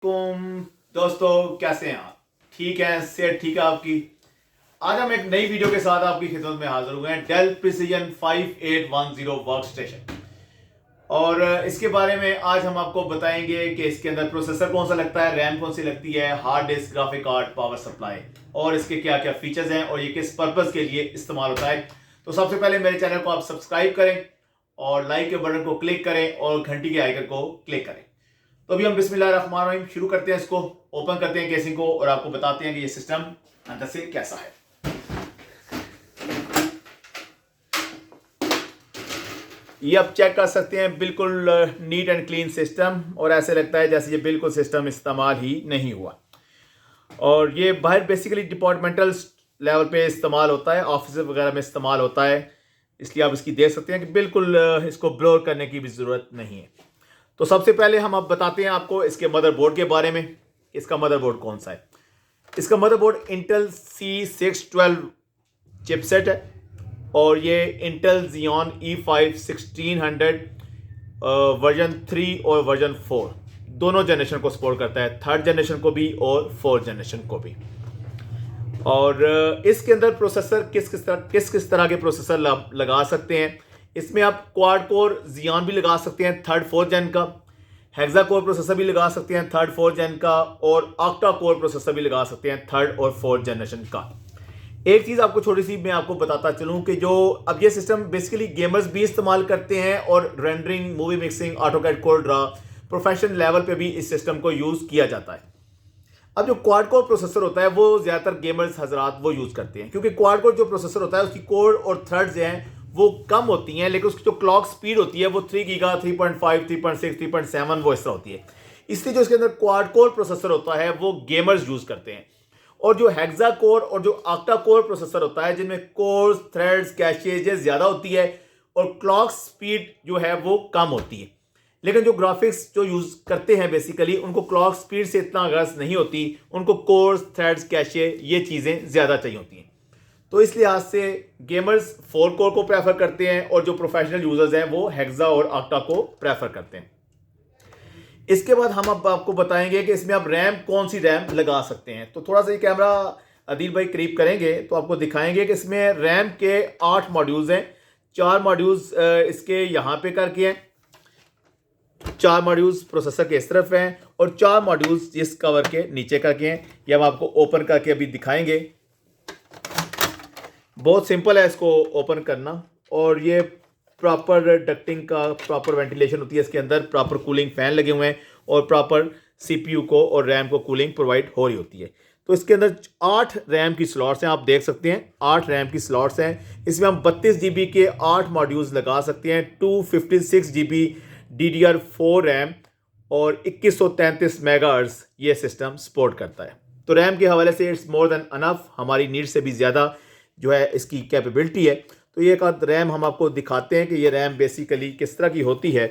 दोस्तों, कैसे हैं आप? ठीक है, सेहत ठीक है आपकी? आज हम एक नई वीडियो के साथ आपकी खिदमत में हाजिर हुए हैं, डेल प्रिसीजन 5810 वर्क स्टेशन। और इसके बारे में आज हम आपको बताएंगे कि इसके अंदर प्रोसेसर कौन सा लगता है, रैम कौन सी लगती है, hard disk, graphic card, power supply और इसके क्या क्या फीचर्स हैं और ये किस पर्पज के लिए इस्तेमाल होता है। तो सबसे पहले मेरे चैनल को आप सब्सक्राइब करें और लाइक के बटन को क्लिक करें और घंटी के आइकन को क्लिक करें। तो अभी हम बिस्मिल्लाहिर्रहमानिर्रहीम शुरू करते हैं, इसको ओपन करते हैं केसिंग को और आपको बताते हैं कि ये सिस्टम अंदर से कैसा है। ये आप चेक कर सकते हैं, बिल्कुल नीट एंड क्लीन सिस्टम और ऐसे लगता है जैसे ये बिल्कुल सिस्टम इस्तेमाल ही नहीं हुआ। और ये बाहर बेसिकली डिपार्टमेंटल लेवल पे इस्तेमाल होता है, ऑफिस वगैरह में इस्तेमाल होता है, इसलिए आप इसकी देख सकते हैं कि बिल्कुल इसको ब्लोर करने की भी ज़रूरत नहीं है। तो सबसे पहले हम अब बताते हैं आपको इसके मदरबोर्ड के बारे में। इसका मदरबोर्ड कौन सा है? इसका मदरबोर्ड इंटेल C612 चिपसेट है और ये इंटेल Xeon E5 1600 वर्जन 3 और वर्जन 4 दोनों जनरेशन को सपोर्ट करता है, थर्ड जनरेशन को भी और फोर्थ जनरेशन को भी। और इसके अंदर प्रोसेसर किस तरह के प्रोसेसर लगा सकते हैं। इसमें आप क्वाड कोर Xeon भी लगा सकते हैं थर्ड फोर्थ जेन का, हेक्सा कोर प्रोसेसर भी लगा सकते हैं थर्ड फोर्थ जेन का और ऑक्टा कोर प्रोसेसर भी लगा सकते हैं थर्ड और फोर्थ जनरेशन का। एक चीज़ आपको छोटी सी मैं आपको बताता चलूं कि जो अब ये सिस्टम बेसिकली गेमर्स भी इस्तेमाल करते हैं और rendering, movie mixing, AutoCAD, CorelDRAW, professional level पे भी इस सिस्टम को यूज़ किया जाता है। अब जो क्वाड कोर प्रोसेसर होता है वो ज़्यादातर गेमर्स हजरात वो यूज़ करते हैं, क्योंकि क्वाड कोर जो प्रोसेसर होता है उसकी कोर और थ्रेड्स हैं वो कम होती हैं, लेकिन उसकी जो क्लॉक स्पीड होती है वो 3 गीगा, 3.5, 3.6, 3.7 वो इस तरह होती है। इसलिए जो इसके अंदर क्वाड कोर प्रोसेसर होता है वो गेमर्स यूज़ करते हैं। और जो हेक्सा कोर और जो ऑक्टा कोर प्रोसेसर होता है जिनमें कोर्स, थ्रेड्स, कैशेजेस ज़्यादा होती है और क्लॉक स्पीड जो है वो कम होती है, लेकिन जो ग्राफिक्स जो यूज़ करते हैं बेसिकली उनको क्लॉक स्पीड से इतना गर्ज नहीं होती, उनको कोर्स, थ्रेड्स, कैशे ये चीज़ें ज़्यादा चाहिए होती हैं। तो इस लिहाज से गेमर्स 4 कोर को प्रेफर करते हैं और जो प्रोफेशनल यूजर्स हैं वो हेक्सा और ऑक्टा को प्रेफर करते हैं। इसके बाद हम अब आपको बताएंगे कि इसमें आप रैम कौन सी रैम लगा सकते हैं। तो थोड़ा सा ये कैमरा अदील भाई करीब करेंगे तो आपको दिखाएंगे कि इसमें रैम के 8 मॉड्यूल्स हैं। 4 मॉड्यूल्स इसके यहाँ पे करके हैं, 4 मॉड्यूल्स प्रोसेसर के इस तरफ हैं और 4 मॉड्यूल्स इस कवर के नीचे करके हैं। ये हम आपको ओपन करके अभी दिखाएंगे। बहुत सिंपल है इसको ओपन करना और ये प्रॉपर डक्टिंग का प्रॉपर वेंटिलेशन होती है इसके अंदर, प्रॉपर कूलिंग फैन लगे हुए हैं और प्रॉपर सीपीयू को और रैम को कूलिंग प्रोवाइड हो रही होती है। तो इसके अंदर 8 रैम की स्लॉट्स हैं, आप देख सकते हैं 8 रैम की स्लॉट्स हैं। इसमें हम 32 GB के 8 मॉड्यूल्स लगा सकते हैं, 256 GB DDR4 रैम और 2133 मेगाहर्ट्ज़ ये सिस्टम सपोर्ट करता है। तो रैम के हवाले से इट्स मोर देन अनफ, हमारी नीड से भी ज़्यादा जो है इसकी कैपेबिलिटी है। तो ये एक रैम हम आपको दिखाते हैं कि ये रैम बेसिकली किस तरह की होती है।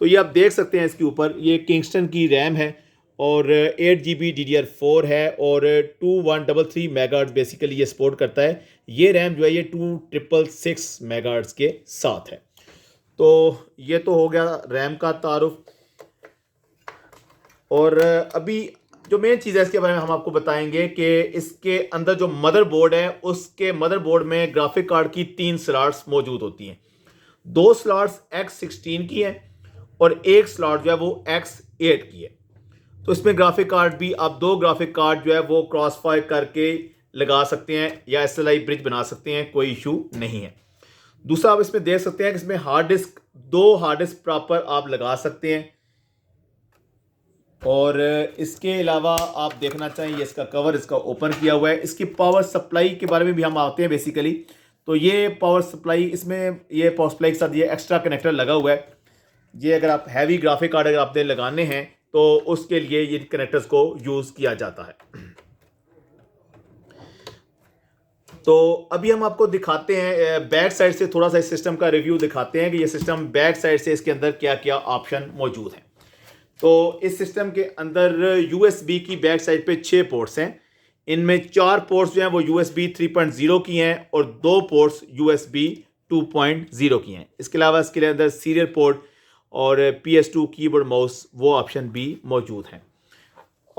तो ये आप देख सकते हैं इसके ऊपर ये किंगस्टन की रैम है और 8 GB DDR4 है और 2133 मेगाहर्ट्ज़ बेसिकली ये सपोर्ट करता है। ये रैम जो है ये 2666 मेगाहर्ट्ज़ के साथ है। तो ये तो हो गया रैम का तारुफ। और अभी जो मेन चीज़ है इसके बारे में हम आपको बताएंगे कि इसके अंदर जो मदरबोर्ड है उसके मदरबोर्ड में ग्राफिक कार्ड की 3 स्लॉट्स मौजूद होती हैं। 2 स्लॉट्स X16 की हैं और एक स्लॉट जो है वो X8 की है। तो इसमें ग्राफिक कार्ड भी आप 2 ग्राफिक कार्ड जो है वो क्रॉस फायर करके लगा सकते हैं या SLI ब्रिज बना सकते हैं, कोई इशू नहीं है। दूसरा आप इसमें देख सकते हैं कि इसमें hard disk 2 hard disk proper आप लगा सकते हैं। और इसके अलावा आप देखना चाहिए ये इसका कवर इसका ओपन किया हुआ है। इसकी पावर सप्लाई के बारे में भी हम आते हैं बेसिकली। तो ये पावर सप्लाई, इसमें ये पावर सप्लाई के साथ ये एक्स्ट्रा कनेक्टर लगा हुआ है। ये अगर आप हैवी ग्राफिक कार्ड अगर आपने लगाने हैं तो उसके लिए ये कनेक्टर्स को यूज़ किया जाता है। तो अभी हम आपको दिखाते हैं बैक साइड से, थोड़ा सा इस सिस्टम का रिव्यू दिखाते हैं कि ये सिस्टम बैक साइड से इसके अंदर क्या क्या ऑप्शन मौजूद हैं। तो इस सिस्टम के अंदर USB की बैक साइड पे 6 पोर्ट्स हैं। इनमें 4 पोर्ट्स जो हैं वो USB 3.0 की हैं और 2 पोर्ट्स USB 2.0 की हैं। इसके अलावा इसके अंदर सीरियल पोर्ट और PS2 कीबोर्ड माउस वो ऑप्शन भी मौजूद हैं।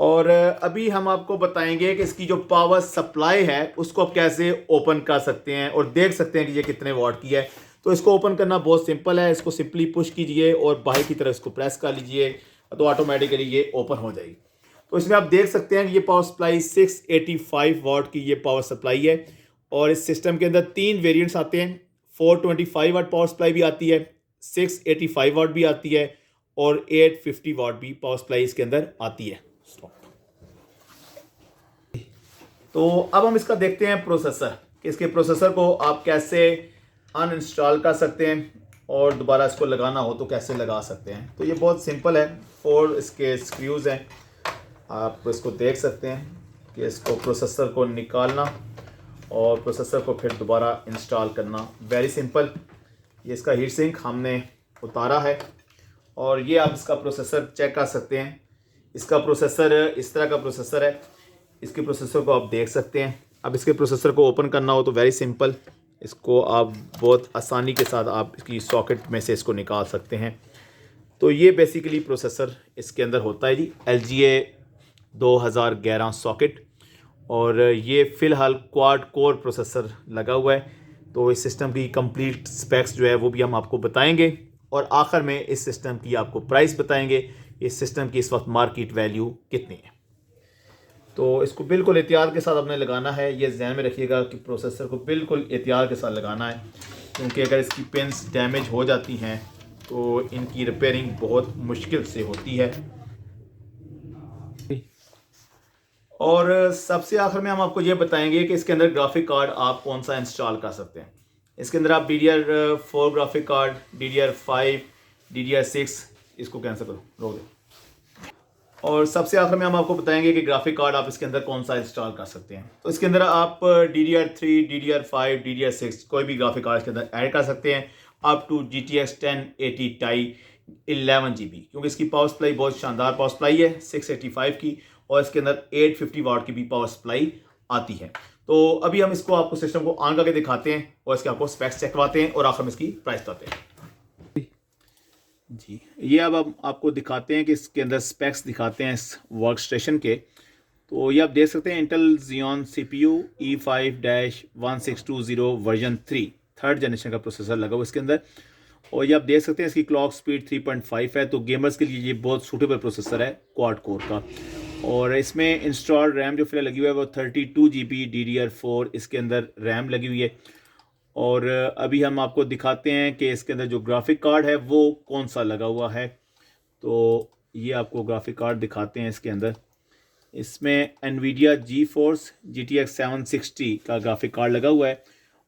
और अभी हम आपको बताएंगे कि इसकी जो पावर सप्लाई है उसको आप कैसे ओपन कर सकते हैं और देख सकते हैं कि ये कितने वाट की है। तो इसको ओपन करना बहुत सिंपल है। इसको सिंपली पुश कीजिए और बाहर की तरफ इसको प्रेस कर लीजिए तो ऑटोमेटिकली ये ओपन हो जाएगी। तो इसमें आप देख सकते हैं कि ये पावर सप्लाई 685 वाट की ये पावर सप्लाई है। और इस सिस्टम के अंदर 3 वेरिएंट्स आते हैं। 425 वाट पावर सप्लाई भी आती है, 685 वाट भी आती है और 850 वाट भी पावर सप्लाई इसके अंदर आती है। तो अब हम इसका देखते हैं प्रोसेसर, कि इसके प्रोसेसर को आप कैसे अनइंस्टॉल कर सकते हैं और दोबारा इसको लगाना हो तो कैसे लगा सकते हैं। तो ये बहुत सिंपल है। 4 इसके स्क्रूज हैं, आप इसको देख सकते हैं कि इसको प्रोसेसर को निकालना और प्रोसेसर को फिर दोबारा इंस्टॉल करना वेरी सिंपल। ये इसका हीट सिंक हमने उतारा है और ये आप इसका प्रोसेसर चेक कर सकते हैं। इसका प्रोसेसर इस तरह का प्रोसेसर है। इसके प्रोसेसर को आप देख सकते हैं। अब इसके प्रोसेसर को ओपन करना हो तो वेरी सिंपल, इसको आप बहुत आसानी के साथ आप इसकी सॉकेट में से इसको निकाल सकते हैं। तो ये बेसिकली प्रोसेसर इसके अंदर होता है जी, LGA 2011 सॉकेट। और ये फ़िलहाल क्वाड कोर प्रोसेसर लगा हुआ है। तो इस सिस्टम की कंप्लीट स्पेक्स जो है वो भी हम आपको बताएंगे और आखिर में इस सिस्टम की आपको प्राइस बताएंगे, इस सिस्टम की इस वक्त मार्केट वैल्यू कितनी है। तो इसको बिल्कुल एहतियात के साथ आपने लगाना है। ये ध्यान में रखिएगा कि प्रोसेसर को बिल्कुल एहतियात के साथ लगाना है, क्योंकि अगर इसकी पिन्स डैमेज हो जाती हैं तो इनकी रिपेयरिंग बहुत मुश्किल से होती है। और सबसे आखिर में हम आपको ये बताएंगे कि इसके अंदर ग्राफिक कार्ड आप कौन सा इंस्टॉल कर सकते हैं। इसके अंदर आप DDR4 graphic card, DDR5, DDR6, इसको कैंसिल करो, रोक दो। और सबसे आखिर में हम आपको बताएंगे कि ग्राफिक कार्ड आप इसके अंदर कौन सा इंस्टॉल कर सकते हैं। तो इसके अंदर आप DDR3, DDR5, DDR6 कोई भी ग्राफिक कार्ड इसके अंदर ऐड कर सकते हैं up to GTX 1080 Ti 11 GB, क्योंकि इसकी पावर सप्लाई बहुत शानदार पावर सप्लाई है 685 की और इसके अंदर 850 वाट की भी पावर सप्लाई आती है। तो अभी हम इसको आपको सिस्टम को ऑन करके दिखाते हैं और इसके आपको स्पेक्स चेक करवाते हैं और आखिर में इसकी प्राइस बताते हैं जी। ये अब हम आपको दिखाते हैं कि इसके अंदर स्पेक्स दिखाते हैं इस वर्क स्टेशन के। तो ये आप देख सकते हैं Intel Xeon CPU E5-1620 version 3 third generation का प्रोसेसर लगा हुआ इसके अंदर। और ये आप देख सकते हैं इसकी क्लॉक स्पीड 3.5 है। तो गेमर्स के लिए ये बहुत सूटेबल प्रोसेसर है क्वाड कोर का। और इसमें इंस्टॉल रैम जो फिलहाल लगी हुई है वो 32 GB DDR4 इसके अंदर रैम लगी हुई है। और अभी हम आपको दिखाते हैं कि इसके अंदर जो ग्राफिक कार्ड है वो कौन सा लगा हुआ है। तो ये आपको ग्राफिक कार्ड दिखाते हैं इसके अंदर। इसमें NVIDIA GeForce GTX 760 का ग्राफिक कार्ड लगा हुआ है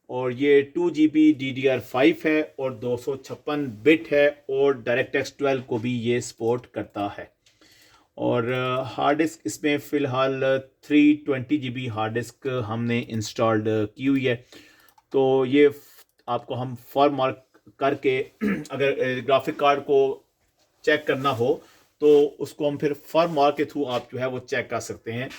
और ये 2 GB DDR5 है और 256 बिट है और DirectX 12 को भी ये सपोर्ट करता है। और हार्ड डिस्क इसमें फ़िलहाल 320 GB हार्ड डिस्क हमने इंस्टॉल्ड की हुई है। तो ये आपको हम फॉर मार्क करके अगर ग्राफिक कार्ड को चेक करना हो तो उसको हम फिर फॉर मार्क के थ्रू आप जो है वो चेक कर सकते हैं।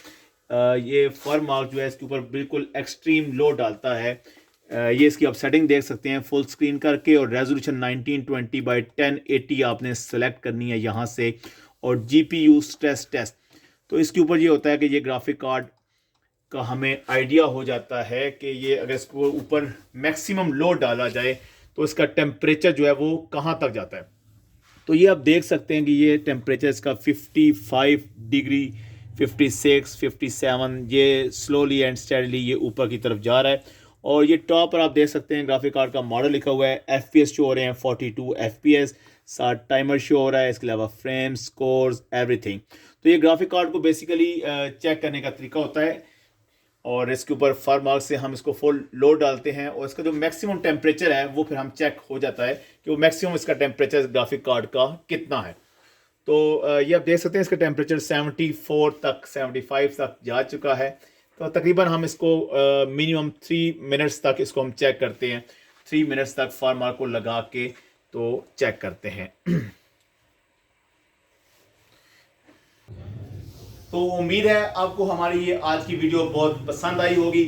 ये फॉर मार्क जो है इसके ऊपर बिल्कुल एक्सट्रीम लो डालता है। ये इसकी आप सेटिंग देख सकते हैं फुल स्क्रीन करके और रेजोल्यूशन 1920x1080 आपने सेलेक्ट करनी है यहाँ से। और GPU स्ट्रेस टेस्ट, तो इसके ऊपर ये होता है कि ये ग्राफिक कार्ड का हमें आइडिया हो जाता है कि ये अगर इसको ऊपर मैक्सिमम लोड डाला जाए तो इसका टेम्परेचर जो है वो कहाँ तक जाता है। तो ये आप देख सकते हैं कि ये टेम्परेचर इसका 55 डिग्री, 56, 57, ये स्लोली एंड स्टेडली ये ऊपर की तरफ जा रहा है। और ये टॉप पर आप देख सकते हैं ग्राफिक कार्ड का मॉडल लिखा हुआ है, FPS शो हो रहे हैं 42 FPS, साथ टाइमर शो हो रहा है, इसके अलावा फ्रेम्स, स्कोर्स, एवरीथिंग। तो ये ग्राफिक कार्ड को बेसिकली चेक करने का तरीका होता है। और इसके ऊपर फॉर मार्क से हम इसको फुल लोड डालते हैं और इसका जो मैक्सिमम टेम्परेचर है वो फिर हम चेक हो जाता है कि वो मैक्सिमम इसका टेम्परेचर ग्राफिक कार्ड का कितना है। तो ये आप देख सकते हैं इसका टेम्परेचर 74 तक 75 तक जा चुका है। तो तकरीबन हम इसको मिनिमम 3 मिनट्स तक इसको हम चेक करते हैं। 3 मिनट्स तक फॉर मार्क को लगा के तो चेक करते हैं। तो उम्मीद है आपको हमारी ये आज की वीडियो बहुत पसंद आई होगी।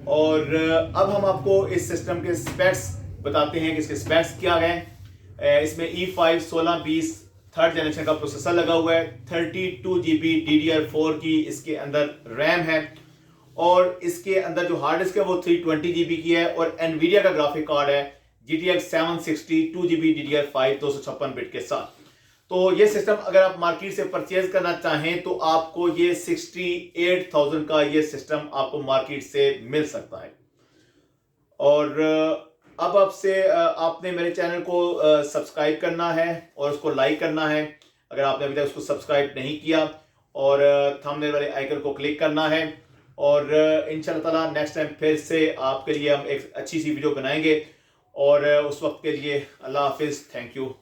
और अब हम आपको इस सिस्टम के स्पेक्स बताते हैं कि इसके स्पेक्स क्या हैं। इसमें E5 1620 3rd जनरेशन का प्रोसेसर लगा हुआ है, 32 GB DDR4 की इसके अंदर रैम है, और इसके अंदर जो हार्ड डिस्क है वो 320 GB की है, और एनवीडिया का ग्राफिक कार्ड है GTX 760 2 GB DDR5 256 बिट के साथ। तो ये सिस्टम अगर आप मार्केट से परचेज करना चाहें तो आपको ये 68,000 का ये सिस्टम आपको मार्केट से मिल सकता है। और अब आपसे आपने मेरे चैनल को सब्सक्राइब करना है और उसको लाइक करना है अगर आपने अभी तक उसको सब्सक्राइब नहीं किया, और थंबनेल वाले आइकन को क्लिक करना है। और इंशाल्लाह ताला नेक्स्ट टाइम फिर से आपके लिए हम एक अच्छी सी वीडियो बनाएंगे, और उस वक्त के लिए अल्लाह हाफिज़, थैंक यू।